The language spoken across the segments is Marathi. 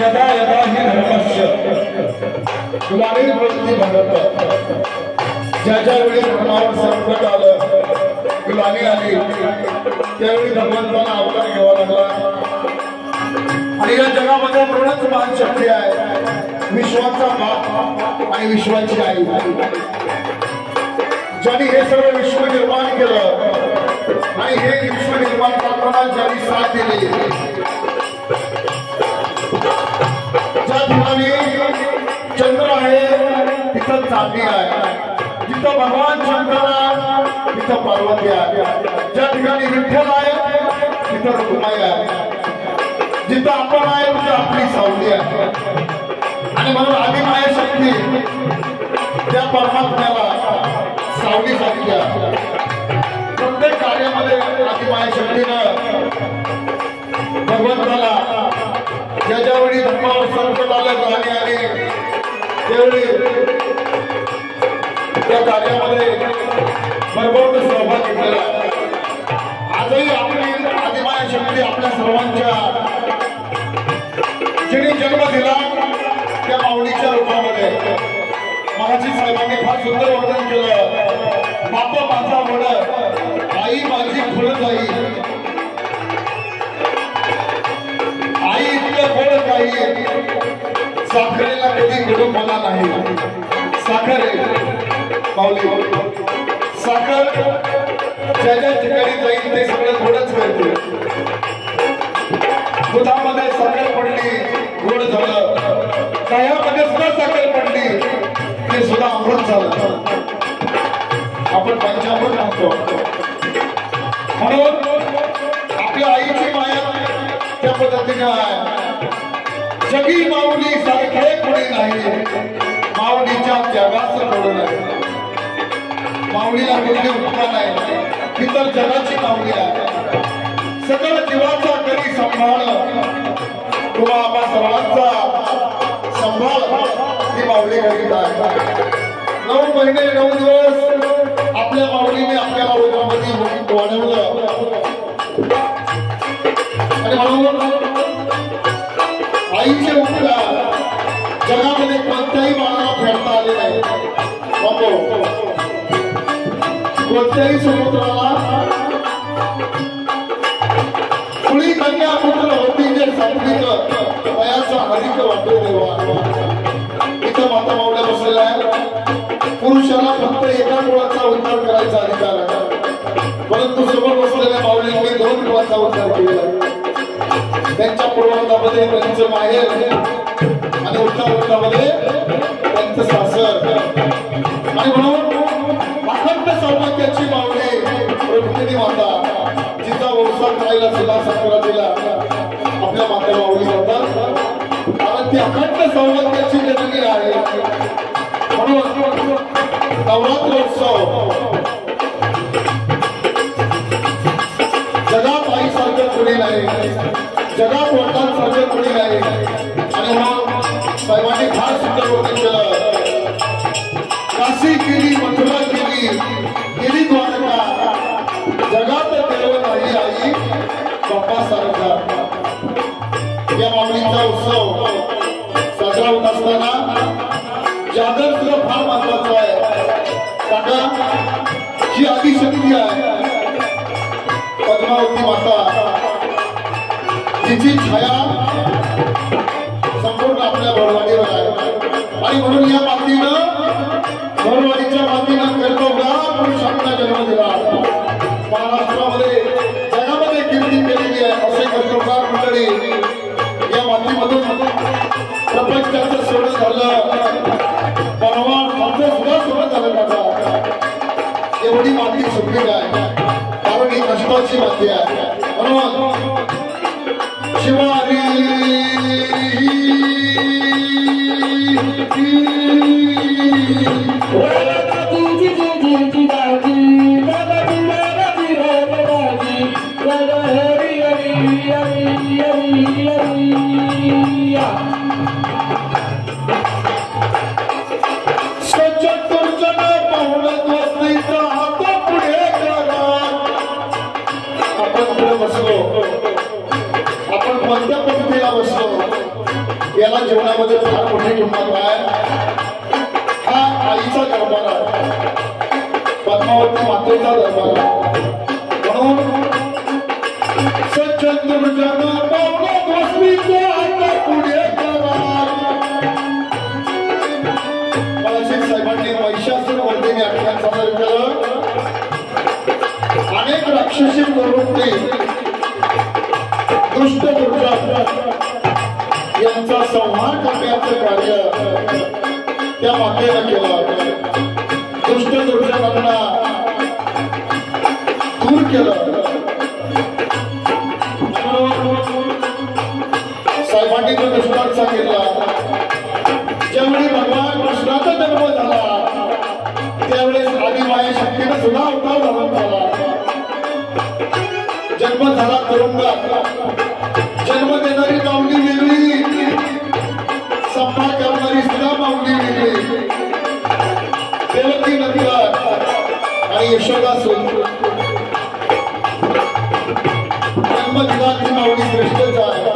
यदा यदा हि धर्मस्य ग्लानिर्भवति भारत ज्या ज्या वेळी धर्मावर संकट आलं ग्लानी आली त्यावेळी भगवंताला अवतार घ्यावा लागला आणि या जगामध्ये म्हणूनच महान शक्ती आहे विश्वाचा बाप आणि विश्वाची आई ज्यांनी हे सर्व विश्व निर्माण केलं आणि हे विश्व निर्माण करताना ज्यांनी साथ दिली ज्या ठिकाणी चंद्र आहे तिथं चांदी आहे जिथं भगवान शंकर आहे तिथं पार्वती आहे ज्या ठिकाणी विठ्ठल आहे तिथं रुक्माई आहे जिथं आपण आहे तिथं आपली सावली आहे आणि म्हणून आदिमाया शक्ती त्या परमात्म्याला सावली सांगितली प्रत्येक कार्यामध्ये आदिमाया शक्तीनं भगवंताला ज्या ज्यावेळी धर्मावर संकट आलं गाणी आली त्यावेळी त्या कार्यामध्ये भरभरून सहभाग घेतलेला आजही आपली आदिमाया शक्ती आपल्या सर्वांच्या जिने जन्म दिला त्या माऊलीच्या रूपामध्ये महाराज साहेबांनी फार सुंदर वर्णन केलं बापा माझा वड आई माझी फुलजाई आई इतकं गोड काही साखरेला कधी घडून मला नाही साखर माऊली साखर ज्या ज्या ठिकाणी जाईल ते सगळं गोडच करते दुधामध्ये साखर पडली गोड झालं दह्यामध्ये सुद्धा साखर पडली ते सुद्धा अमृत झालं आपण पंचामृत म्हणतो म्हणून आपल्या आईची माया त्या पद्धतीने आहे जगी माऊली सारखे कोणी नाही माऊलीच्या त्यागाचं कोण नाही माऊलीला कुठली उपमा नाही ही तर जगाची माऊली आहे सकल जीवाचा कधी संभाळ तुला आपल्या सर्वांचा संभाळ ही माऊली करीत आहे 9 महिने 9 दिवस आपल्या माऊलीने आपल्याला उद्यामध्ये वाढवलं आणि म्हणून आईचे उपकार जगामध्ये कोणत्याही मानवाला फेडता आले नाही कोणत्याही समुद्राला कुणी कन्या पुत्र होती जे संपलीत वयाचा अधिक वाटू देवा इथं माता माऊल्या बसलेला आहे पुरुषाला फक्त एका कुळाचा उद्धार करायचा अधिकार आहे परंतु समोर बसलेल्या माऊलींनी 2 कुळाचा उद्धार केलेला आहे त्यांच्या पूर्वजामध्ये त्यांचं माहेर आणि उत्तरामध्ये त्यांचं सासर आणि म्हणून अखंड सौभाग्याची माऊली रुक्मिणी माता जिचा व्यवसाय करायला सुद्धा साखरा दिला आपल्या माता माऊली होतात कारण ती अखंड सौभाग्याची जननी आहे म्हणून नवरात्रोत्सव जगात आईसारखं कोणी नाही जगात वडिलांसारखं कोणी नाही आणि म्हणून साहेबांनी फार सुंदर वर्णन केलं काशी केली मथुरा केली द्वारका जगात देव नाही आई बाप्पा सारखा या माऊलीचा उत्सव साजरा होत असताना जागर सुद्धा फार महत्वाचा आहे काका जी आदिशक्ती आहे पद्मावती माता तिची छाया संपूर्ण आपल्या भरवाडीवर आहे आणि म्हणून या मातीनं भरवाडीच्या मातीनं कर्तव्या पुरुषांना जन्म दिला महाराष्ट्रामध्ये जगामध्ये कीर्ती केलेली आहे असे कर्तव्यकार मंडळी या मातीमधून प्रपंचाचं सोडून झालं परवान सुद्धा सोडून झालं काका एवढी माती सुटली आहे कारण ही कष्टाची माती आहे म्हणून शिवारी आपण याला जीवनामध्ये फार मोठी किंमत आहे. हा आईचा दरबार आहे, पद्मावती मातेचा दरबार आहे. म्हणून सज्जन दुर्जन पावला गोष्टीचा आता पुढे बाळासाहेब साहेबांनी महिषासूर वर्धिनी आख्यान सादर केलं. अनेक राक्षसी प्रवृत्ती दुष्ट दुर्जन यांचा संहार करण्याचं कार्य त्या मातेनं केलं. दुष्ट दुर्जनांना दूर केलं. साहेबांनी तो दृष्टांत सांगितला. ज्यावेळी भगवान कृष्णाचा जन्म झाला त्यावेळेस आदिमाया शक्तीनं सुद्धा अवतार धारण झाला. जन्म झाला तुरुंगात. जन्म देणारी माऊली वेगळी, संहार करणारी सुद्धा माऊली वेगळी. देवकी नंदन आणि यशोदा सुंदर जन्म दिला ती माऊली श्रेष्ठच आहे,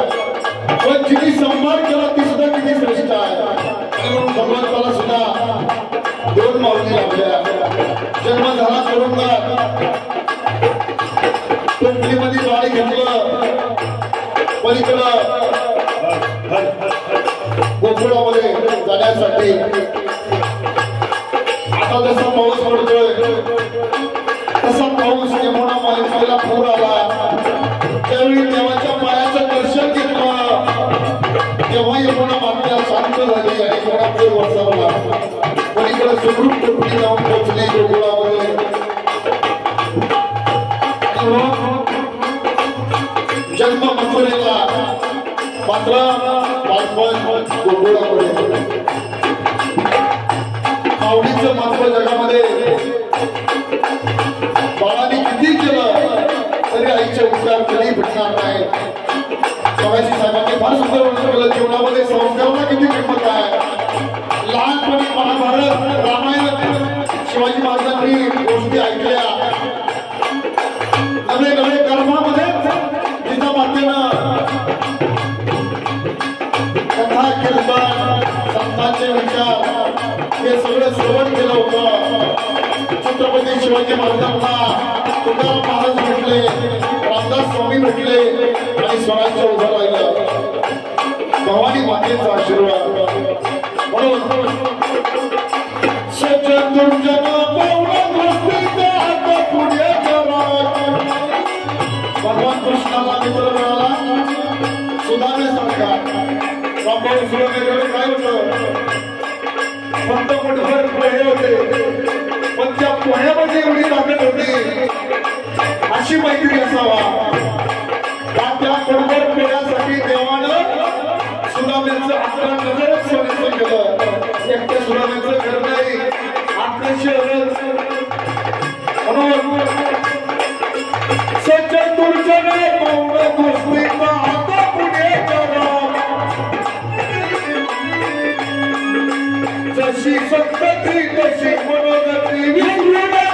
पण जिने संहार केला ती सुद्धा किती श्रेष्ठ आहे. आणि म्हणून भगवंताला सुद्धा दोन माऊली लाभल्या. जन्म झाला तुरुंगात, टोपलीमध्ये बाळ घेतलं, पलीकडं गोकुळामध्ये जाण्यासाठी. आता जसा पाऊस पडतोय तसा पाऊस यमुना मालिकेला पूर आला. त्यावेळी देवाच्या पायाचं दर्शन घेतलं, तेव्हा यमुना माता शांत झाली आणि थोडा पूर वसरला. पलीकडे सुखरूप टोपली जाऊन पोहोचली गोकुळामध्ये. जन्म मथुरेला, मात्र बालपण गोकुळामध्ये. माऊलीचं महत्व जगामध्ये बाळाने किती केलं तरी आईचे उपकार कधी भेटणार नाही. बघायची साहेबांनी फार सुंदर वर्णन केलं. जीवनामध्ये संस्काराला किती किंमत आहे. लहानपणी महाभारत रामायण शिवाजी महाराजांनी गोष्टी ऐकल्या. नवे नवे कर्मामध्ये जिजामातेनं कथा कीर्तन संतांचे विचार हे सगळं श्रवण केलं होतं. छत्रपती शिवाजी महाराजांना तुकाराम महाराज भेटले, रामदास स्वामी भेटले आणि स्वराज्य उभं राहिलं. भवानी मातेचा आशीर्वाद. म्हणून सज्जन दुर्जन पावला गोष्टीचा आता पुढे करा. भगवान कृष्णाला मित्र मिळाला सुधारण्यासारखा. रामभाऊ सुधारण्याकडे काय होतं, फक्त पोटभर पोहे होते, पण त्या पोह्यामध्ये एवढी ताकद होती. अशी मैत्री असावा. त्या पोटभर पोह्यासाठी देवानं सुदाम्याचं 11 नगरच सोन्याचं केलं. एकट्या सुदाम्याचं घर नाही, 8 शहरच. म्हणून सज्जन दुर्जन पावला गोष्टीचा आता पुढे करा. जशी संतती तशी मनोगती विसरू नका.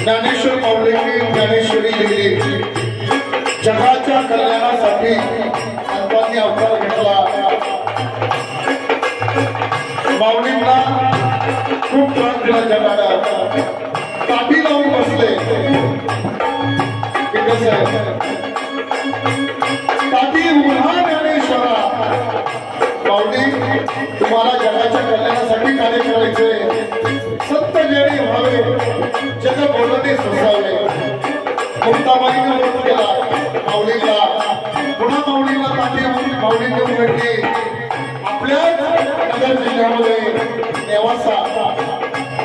ज्ञानेश्वर माऊलींनी ज्ञानेश्वरी लिहिली. जगाच्या कल्याणासाठी संतांनी अवतार घेतला. माऊलींना खूप त्रास दिला जगाला. काठी लावून बसले. कसं आहे तुम्हाला जगाच्या कल्याणासाठी कार्य करायचे सत्य ज्ञानी व्हावे जग बोलणे सुसावे मुक्ताबाईने बोलून गेला माऊलीला पुन्हा माऊलीला तांबी माऊली देऊन भेटली आपल्याच नगर जिल्ह्यामध्ये नेवासा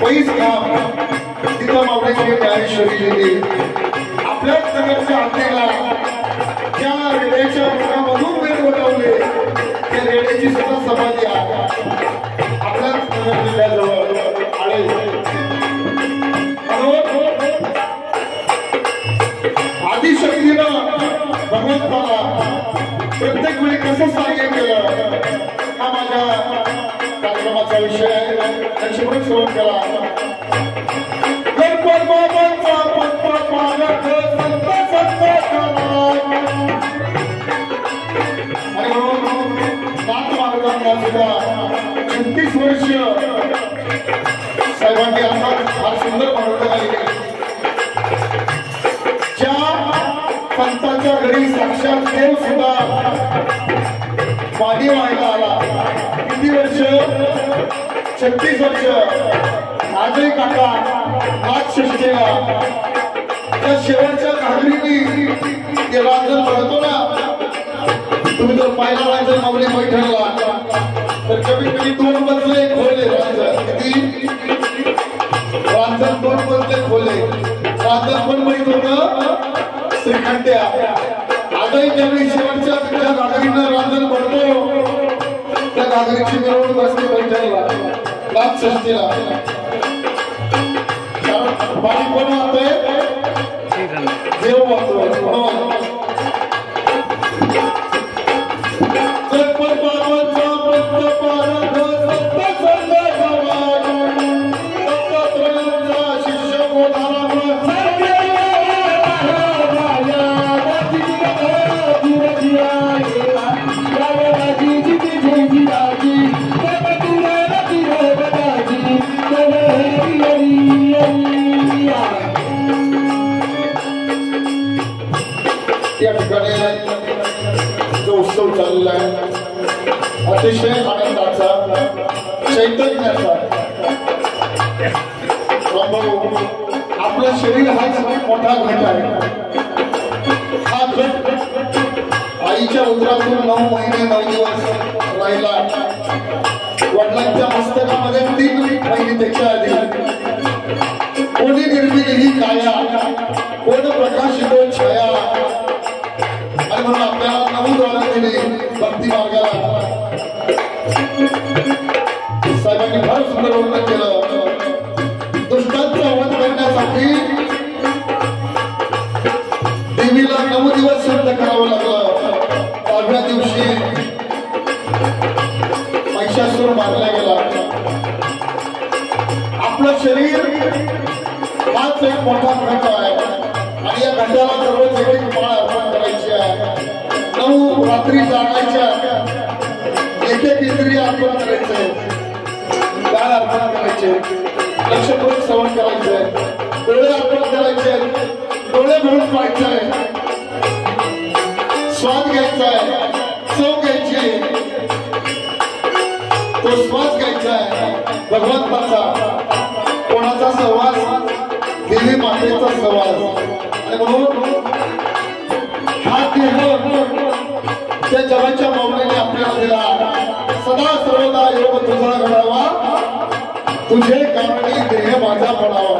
पैस गाव तिथं माऊलीची ज्ञानेश्वरी लिहिली आपल्याच नगरच्या हत्तीला ज्या रेड्याच्या मुखामधून वेळ वटवले त्या रेड्याची सुद्धा समाधी आहे आपल्याच नगर जिल्ह्याजवळ आले आदिशक्तीनं भगवंताला प्रत्येक वेळी कसं सांगेल केलं हा माझ्या कार्यक्रमाचा विषय आहे त्याची पण श्रवण केला गणपत बाबांचा पत्ता पालक संत संत आणि म्हणून नाथ महाराजांना सुद्धा 36 वर्ष साहेबांनी आता फार सुंदर म्हणून आले ज्या संतांच्या घरी साक्षात देव सुद्धा पाणी व्हायला आला किती वर्ष 36 वर्ष आजही काका नाथ षष्टीला त्या शेवटच्या घागरीने ते रांजण पडतो ना तुम्ही जर पाहिला रांजण माऊली बैठकला तर कमीत कमी 2 मजले खोले रांजण किती रांजण 2 मजले खोले रांजण पण माहित होतं श्रीखंड्या आजही ज्यावेळी शेवटच्या तुमच्या घागरीनं रांजण पडतो त्या घागरीची मिरवणूक असते बैठकला नाथ षष्टीला पाणी कोण वाहतोय देव वाहतोय गणपत बाबांचा पत्ता पालक संत दत्तात्रयांचा शिष्य मोठाला या ठिकाणी जो उत्सव चाललेला आहे अतिशय आनंदाचा चैतन्याचा आपलं शरीर हा सगळ्यात मोठा घट आहे हा घट आईच्या उदरातून 9 महिने 9 दिवस राहिला वडिलांच्या मस्तकामध्ये 3 महिने त्याच्या आधी कोणी निर्मिली ही काया कोण प्रकाशितो छाया आणि म्हणून आपल्याला 9 द्वारा दिली भक्ती मार्गाला साहेबांनी फार सुंदर वर्णन केलं दुष्टांचा वध करण्यासाठी देवीला 9 दिवस शुद्ध करावं लागलं 10व्या दिवशी महिषासूर मारला गेला आपलं शरीर हाच एक मोठा घट आहे आणि या घटाला दररोज एक माळ अर्पण करायची आहे 9 रात्री जागायच्या एक इंद्रिय अर्पण करायचे गाल अर्पण करायचे लक्षपूर्वक श्रवण करायचे डोळे अर्पण करायचे डोळे भरून पाहायचे स्वाद घ्यायचा आहे चव घ्यायची तो श्वास घ्यायचा आहे भगवंताचा कोणाचा सहवास देवी मातेचा सहवास आणि म्हणून हा देह त्या जगाच्या माऊलीने आपल्याला दिला सदा सर्वदा योग तुझा घडावा तुझे कारणी देह माझा पडावा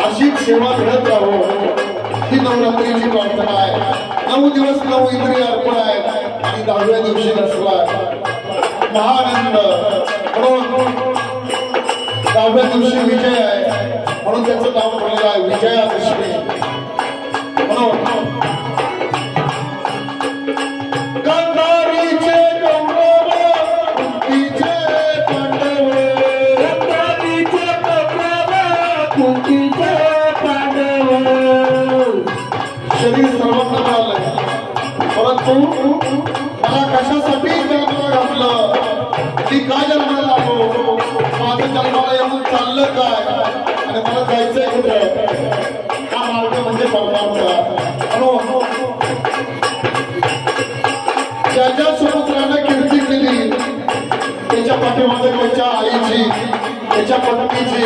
अशीच सेवा घडत राहो ही नवरात्रीची प्रार्थना आहे 9 दिवस 9 इंद्रिय अर्पण आहे आणि 10व्या दिवशी नसला महाआनंद म्हणून 10व्या दिवशी विजय आहे म्हणून त्याचं नाव पडलेलं आहे विजयादशमी म्हणून गंधारीचे गौरव कुंतीचे पांडव गंधारीचे गौरव कुंतीचे पांडव शरीर सर्वांना मिळालंय परंतु मला कशासाठी जन्माला घातलं मी का जन्माला आलो माझं जन्माला येऊन चाललं काय आणि मला जायचंय कुठे हा मार्ग म्हणजे परमार्थ ज्या ज्या सुपुत्रानं कीर्ती केली त्याच्या पाठीवर पत्नीची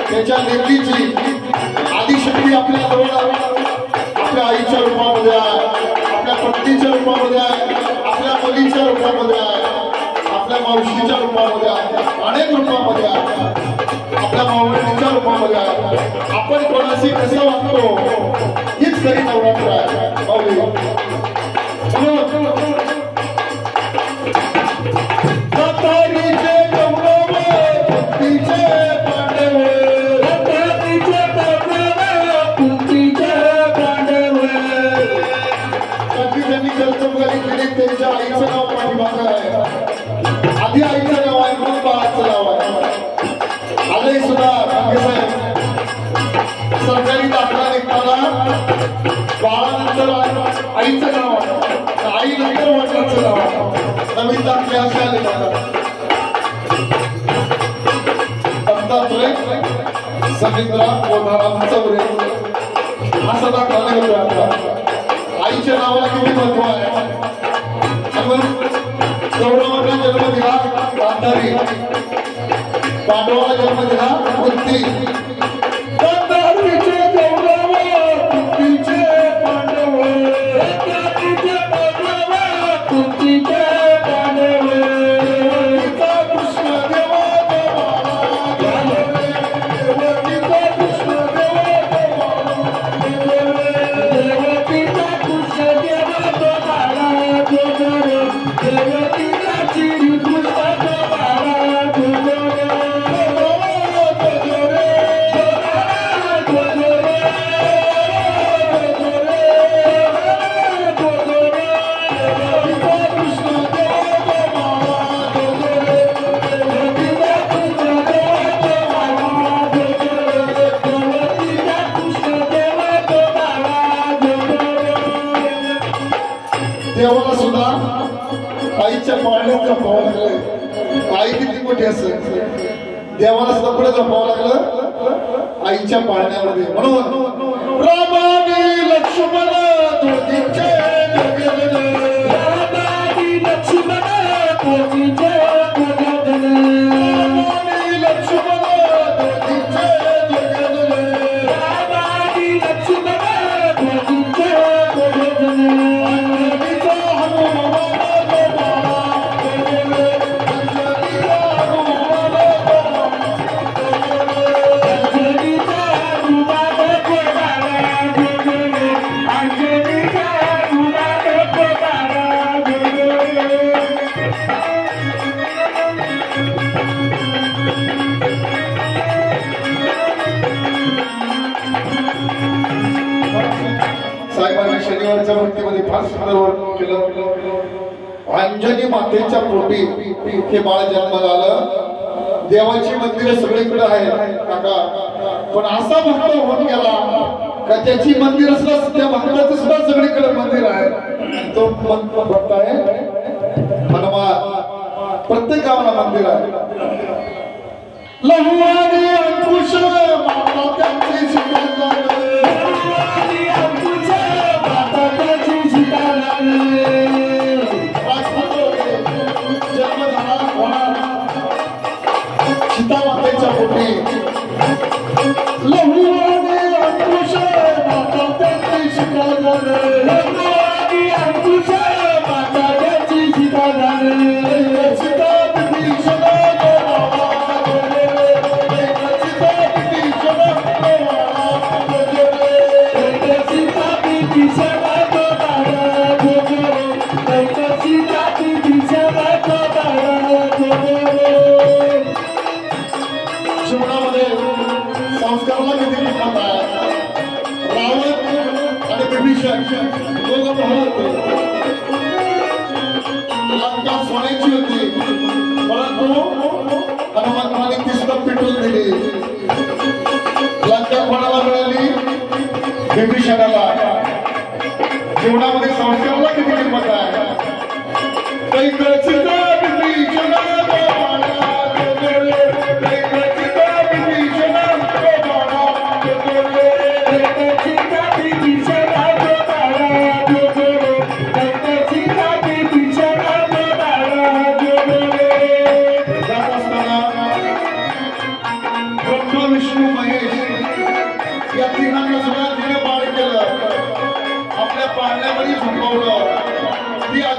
त्याच्या लेकीची आदिशक्ती आपल्या जवळ आपल्या आईच्या रूपामध्ये आहे, आपल्या पत्नीच्या रूपामध्ये आहे, आपल्या मुलीच्या रूपामध्ये आहे, आपल्या मावशीच्या रूपामध्ये आहे, अनेक रूपामध्ये आहे, आपल्या मावळीच्या रूपामध्ये आहे. आपण कोणाशी कसं वागतो हीच खरी नवरात्र आहे. माऊली त्यांच्या आईचं नाव पाठीमागं आहे, आधी आईचं नाव आहे, मग बाळाचं नाव आहे. आजही सुद्धा साहेब सरकारी दाखला निघताना बाळानंतर आईचं नाव आहे, आई नंतर वडिलांचं नाव आहे. नवीन दाखले असे आले दत्तात्रय समिंद्रा मोधाराम चौरे असा दाखला निघतो. आता आईच्या नावाला किती महत्व आहे. गौरवाला जन्म दिला गांधारी, पांडवाला जन्म दिला कुंती. गांधारीचे गौरव कुंतीचे पांडव, गांधारीचे गौरव कुंतीचे पांडव. गीता कृष्ण देवा देवाला गीता कृष्ण देवा गीता कृष्ण देवा देवाला देवाला सुद्धा आईच्या पाळण्यात जपावं लागलं. आई किती मोठी असेल, देवाला सुद्धा पुढे जपावं लागलं आईच्या पाळण्यामध्ये. म्हणून रामानी लक्ष्मण दोघींचे रामानी लक्ष्मण दोघींचे रामानी लक्ष्मण दोघींचे रामानी लक्ष्मण दोघींचे साहेबांनी शनिवारच्या भक्तीमध्ये फार सुंदर वर्णन केलं. अंजनी मातेच्या पोटी हे बाळ जन्माला आलं. देवाची मंदिरं सगळीकडे आहेत काका, पण असा भक्त होऊन गेला का त्याची मंदिर असलं त्या भक्ताचं सुद्धा सगळीकडे मंदिर आहे. तो भक्त आहे हनुमान. प्रत्येक गावाला मंदिर आहे. लहुआनी अंकुश माता त्यांची शिकवण सीतामातेच्या पोटी लहुआनी अंकुश माता त्यांची शिकवण लहुआनी अंकुश माता त्यांची शिकवण सीता विभीषण जीवनामध्ये संस्काराला किती किंमत आहे. रावण आणि विभीषण दोघं भाऊ होते. लंका सोन्याची होती, परंतु हनुमंताने ती सुद्धा पिटून दिली. लंका कोणाला मिळाली? विभीषणाला. जीवनामध्ये संस्काराला किती किंमत आहे.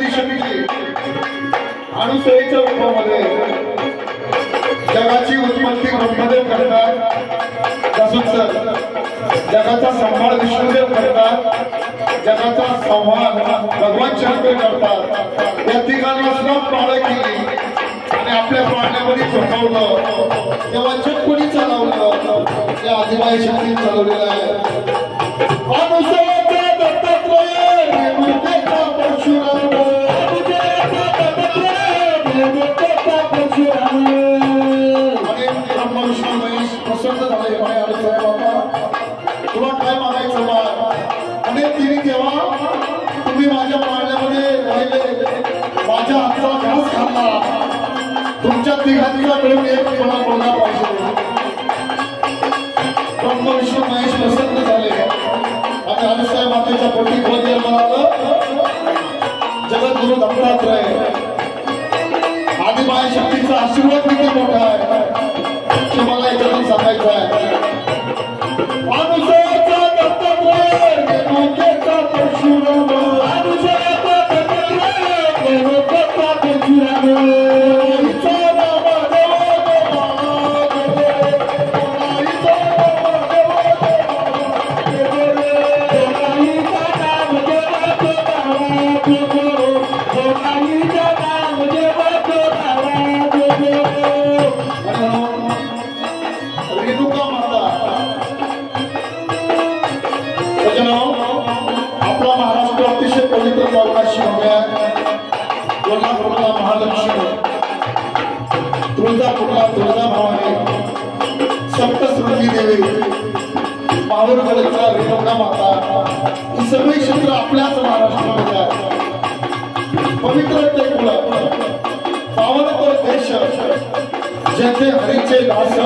आदिशक्ती अनुसयेच्या रूपामध्ये जगाची उत्पत्ती ब्रह्मदेव करतात, तसंच जगाचा सांभाळ विष्णुदेव करतात, जगाचा संवाद भगवान शंकर करतात। या तिघांना सुद्धा पाळा केली आणि आपल्या पाळण्यामध्ये झोपवलं तेव्हा जग कोणी चालवलं? या आदिमाई शक्ती चालवलेलं आहे। अनुसयाचा दत्तात्रय रेणुकेचा परशुराम, आणि ब्रह्मा विष्णू महेश प्रसन्न झाले। म्हणे अनुसया बाबा तुला काय मागायचं बा? आणि तिने तेव्हा तुम्ही माझ्या पाळण्यामध्ये राहिले, माझ्या हातचा घास खाल्ला, तुमच्या तिघांचा मिळून एक कोणा बोलला पाहिजे। ब्रह्मा विष्णू महेश प्रसन्न झाले आणि अनुसया मातेच्या पोटी बोल निर्माण आलं। जगद्गुरु दत्तात्रय आदिमाई शक्तीचा आशीर्वाद किती मोठा आहे हे मला याच्यातून सांगायचं आहे। अनुसयाचा दत्तात्रय रेणुकेचा परशुराम, अनुसयाचा दत्तात्रय रेणुकेचा परशुराम, आपला महाराष्ट्र अतिशय पवित्र पावना शिवण्या, कोल्हापूरला महालक्ष्मी, तुळजापूरला तुळजाभवानी, सप्तशृंगी देवी, माहूरगडचा रेणुका माता, ही सगळी क्षेत्र आपल्याच महाराष्ट्रामध्ये आहे। पवित्र ते कुळ, पावन तो देश, जेथे हरीचे दास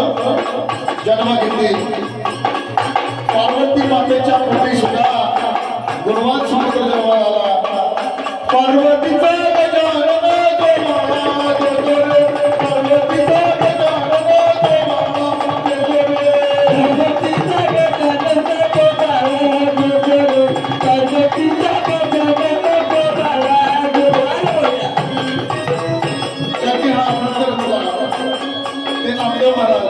जन्म घेतले। पार्वती मातेच्या पोटी सुद्धा गुणवान समुद्र जन्माला आला। पार्वतीचा गजानन देवा देव, पार्वतीचा गजानन देवा देव, पार्वतीचा गजानन देवा देव, पार्वतीचा गजानन देवा देव। त्याची हा आनंद रचला ते नामदेव महाराज।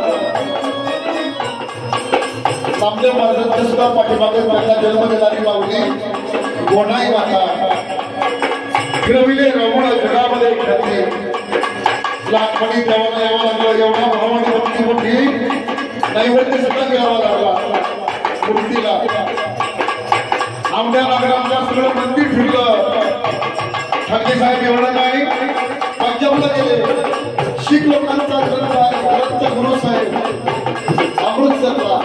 नामदेव महाराजांच्या सुद्धा पाठीमागे पहिला जन्म देणारी माऊली गोणाई माता, फिरविले रमण जगामध्ये घातले। लहानपणी देवाला यावं लागलं, एवढा भावाने भक्ती मोठी नैवेद्य सुद्धा घ्यावा लागला मूर्तीला। आमच्या नगरांच्या सगळं मंदिर फिरलं। ठाकरे साहेब एवढं नाही, पंजाबला गेले, शीख लोकांचा ग्रंथ गुरु साहेब अमृतसरला,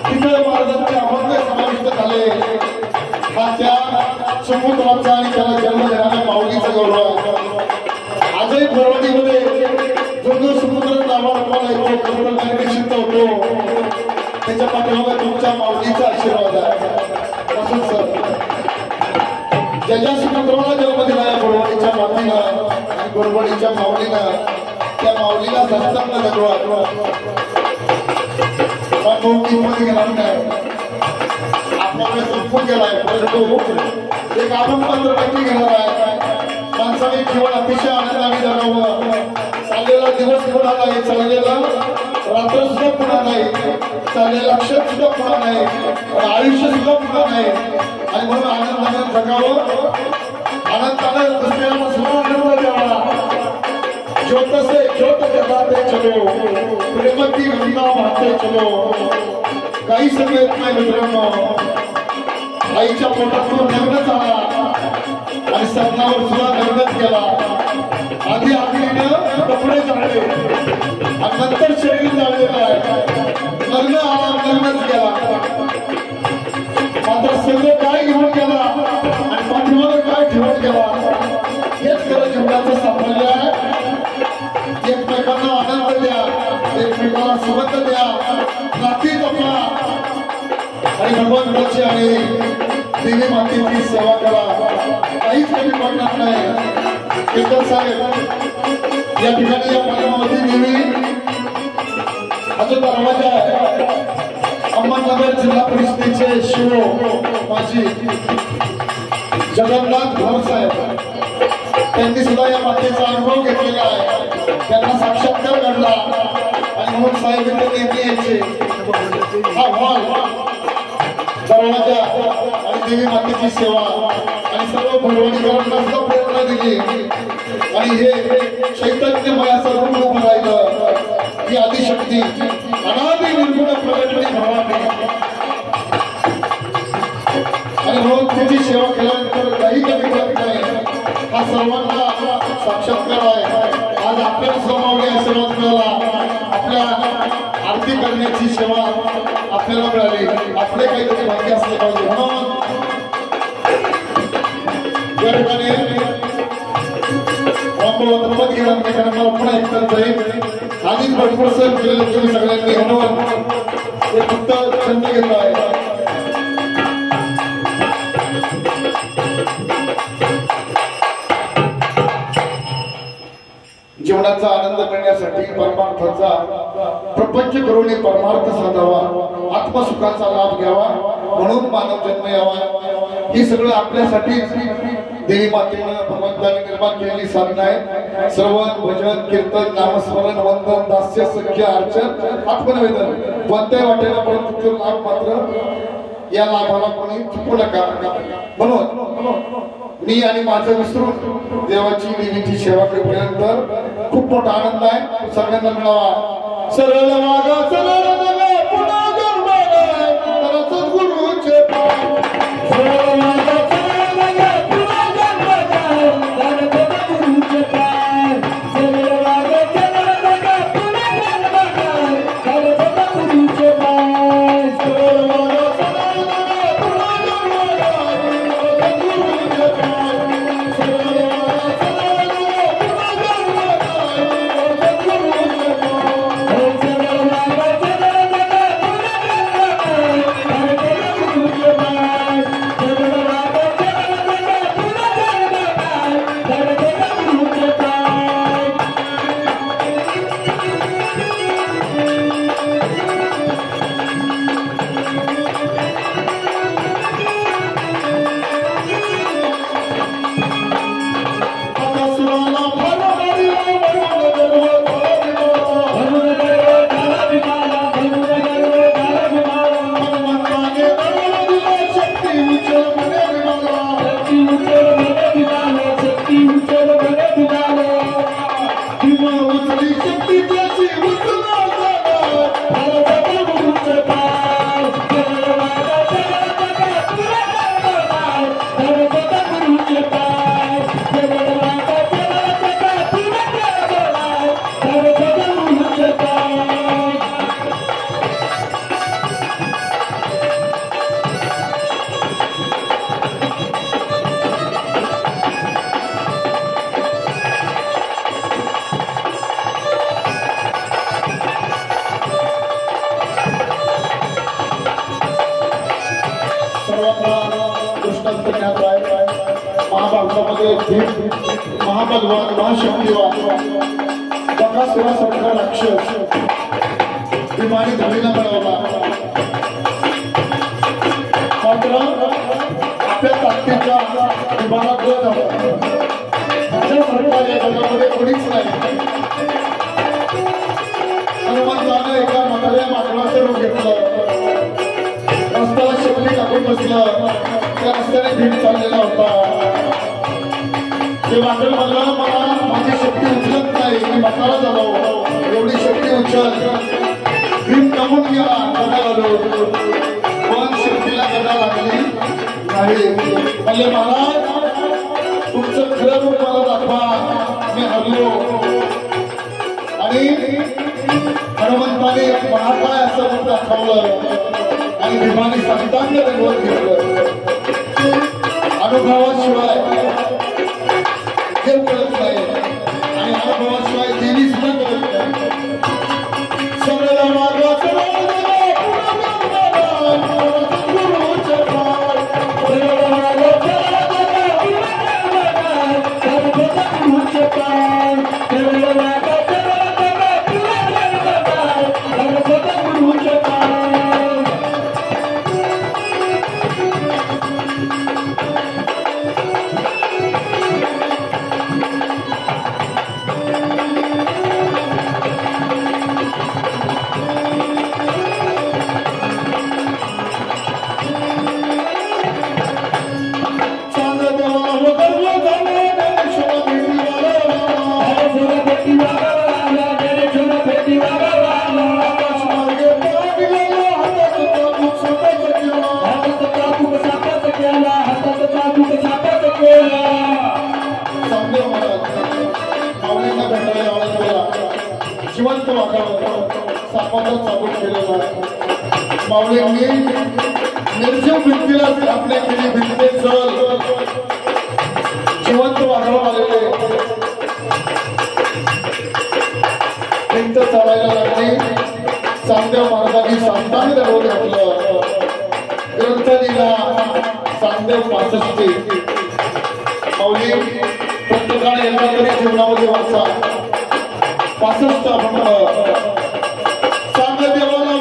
तिथे महाराजांचे अभंग समाविष्ट झाले। हा त्या समुद्राचा आणि त्याला जन्म देणाऱ्या माऊलीचा गौरव आहे। आजही परवडीमध्ये जो जो समुद्र नावाला येतो, निश्चित होतो, त्याच्या पाठीमागे तुमच्या माऊलीचा आशीर्वाद आहे। असं सर ज्या समुद्राला जन्म दिला या परवडीच्या मातीला आणि परवडीच्या माऊलीला, त्या माऊलीला संतांना जगवा घेणार नाही। आपल्याकडे संपून गेलाय, परंतु एक आमंत्रण नक्की घेणार आहे। माणसाने जीवन अतिशय आनंदाने जगावं। चाललेला दिवस पुन्हा नाही, चाललेला रात्र सुद्धा पुन्हा नाही, चाललेला क्षण सुद्धा पुन्हा नाही, आयुष्य सुद्धा पुन्हा नाही, आणि म्हणून आनंदाने जगावं। आनंदाने दुसऱ्याला सुद्धा आनंद द्यावा। ज्योत से ज्योत जगाते चलो, प्रेम की गंगा बहते चलो। काही सगळे नाही मित्रांनो, आईच्या पोटातून लग्नच आला आणि सगनावर सुद्धा लग्नच केला। आधी आखरीनं कपडे जाळले आणि नंतर शरीर जाळलेलं आहे। लग्न आला, लग्नच केला, मात्र सगळं काय घेऊन गेला आणि पाठीमागे काय ठेवून गेला हेच खरं जीवनाचं साफल्य आहे। एकमेकांना आनंद द्या, एकमेकांना सुगंध द्या, नाती जपा आणि भगवंताची आणि देवी मातेची सेवा करा। काहीच कमी पडणार नाही। केतन साहेब या ठिकाणी या पद्मावती देवी हा जो दरवाजा आहे, अहमदनगर जिल्हा परिषदेचे शिव माजी जगन्नाथ भाऊ साहेब त्यांनी सुद्धा या मातेचा अनुभव घेतलेला आहे, त्यांना साक्षात्कार घडला आणि म्हणून साहेब नेहमी यायचे. हा हॉल दरवाजा आणि देवी मातेची सेवा आणि सर्व भगवानीकरांना सुद्धा प्रेरणा दिली आणि हे चैतन्यमय असं रूप उभं राहिलं. ही आदिशक्ती अनादि निर्गुण प्रगटली भवानी आणि म्हणून तिची सेवा केल्यानंतर काही कमी पडत नाही. हा सर्वांना साक्षात्कार आहे. आज आपल्याला समावले आशीर्वाद मिळाला, आपल्या आरती करण्याची सेवा आपल्याला मिळाली. आपले काहीतरी भाग्य असले पाहिजे. म्हणून या ठिकाणी रामभाऊ गेला मला पुन्हा एकतर जाईल. आधीच भरपूर सर केलेले तुम्ही सगळ्यांनी, म्हणून हे फक्त छंद घेत आहे. जीवनाचा आनंद मिळण्यासाठी परमार्थाचा प्रपंच करून परमार्थ साधावा, आत्मसुखाचा लाभ घ्यावा, म्हणून मानव जन्म यावा. ही सगळं आपल्यासाठी देवी मातेनं भगवंताने निर्माण केलेली साधना आहे. श्रवण, भजन, कीर्तन, नामस्मरण, वंदन, दास्य, सख्य, अर्चन, आत्मनिवेदन कोणत्याही वाटेला, परंतु तो लाभ मात्र या लाभाला कोणी चुकू नका. म्हणून मी आणि माझं विसरून देवाची देवीची सेवा केल्यानंतर खूप मोठा आनंद आहे, सगळ्यांना मिळावा. सरळ वागा सरळ नगा पुन्हा गरबागा तर सद्गुरूचे पाय. सरळ वागा सरळ नगा पुन्हा गरबागा तर सद्गुरूचे पाय. सरळ वागा सरळ नगा पुन्हा गरबागा तर सद्गुरूचे पाय. सरळ वागा सरळ नगा पुन्हा गरबागा तर सद्गुरूचे पाय. महाबलवान, महाशक्तिवान, बकासुरासारखा राक्षस विमानी धडीला मिळवला. मात्र आपल्या ताकदीच्या विमानात न जावं माझ्या सरकार या जगामध्ये कोणीच नाही. हनुमंतानं एका म्हाताऱ्या माकडाचं रूप घेतलं, रस्त्याला शेवटी टाकून बसलं. त्या रस्त्याने भीड चाललेला होता. ते वाटण म्हणलं मला माझी शक्ती उचलत नाही, मी म्हातारा झालो, एवढी शक्ती उचल. भीम कमून गेला, गदा आलो, पण शक्तीला गदा लागली नाही. म्हणजे महाराज तुमचं खरं रूप मला दाखवा, मी हरलो. आणि हनुमंताने महाकाय असं रूप दाखवलं आणि भीमाने संतांना रंगवत घेतलं. अनुभवाशिवाय देव कळत नाही आणि अनुभवाशिवाय देवी सुद्धा कळत नाही. सरळ मार्ग सरळ जिवंत वागावं सापाचा चाबूक केलेला आहे माऊलींनी निर्जीव भिंतीला स्थापना केली भिंते चल जिवंत वागावं आलेले भिंत चढायला लागली चांदेव महाराजांनी सांगताना दररोज घातलं ग्रंथ लिहिला चांदेव 65 माऊली प्रत्येकाने एकदा तरी जीवनामध्ये वाचा 65 आपण चांदेव देवाला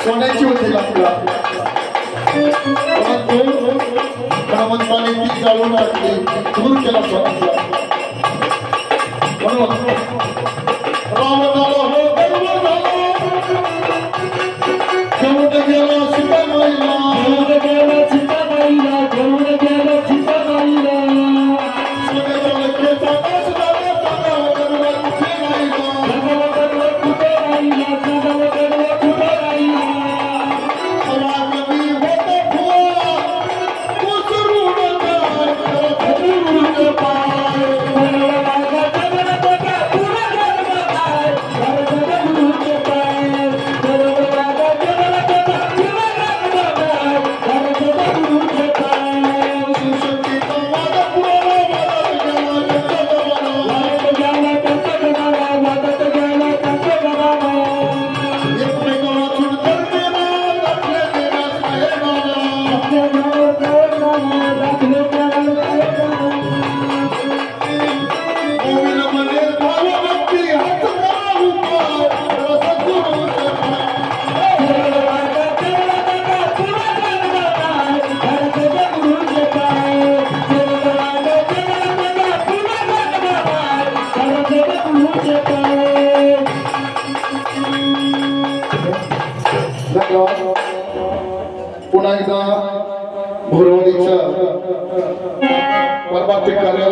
सोन्याची होती लागला परंतु भगवंताने ती जाळून टाकली दूर केला स्वतःला म्हणून रावणाला हो गर्व झाला घेऊन गेला सीताबाईला घेऊन गेला सीताबाईला घेऊन गेला सीताबाईला सोन्याच्या लंकेचा नाश झाला सांगावं गर्व कुठे राहिला सांगावं गर्व कुठे राहिला सांगावं गर्व कुठे राहिला पुन्हा एकदा भोरवाडीच्या परमार्थिक कार्यालय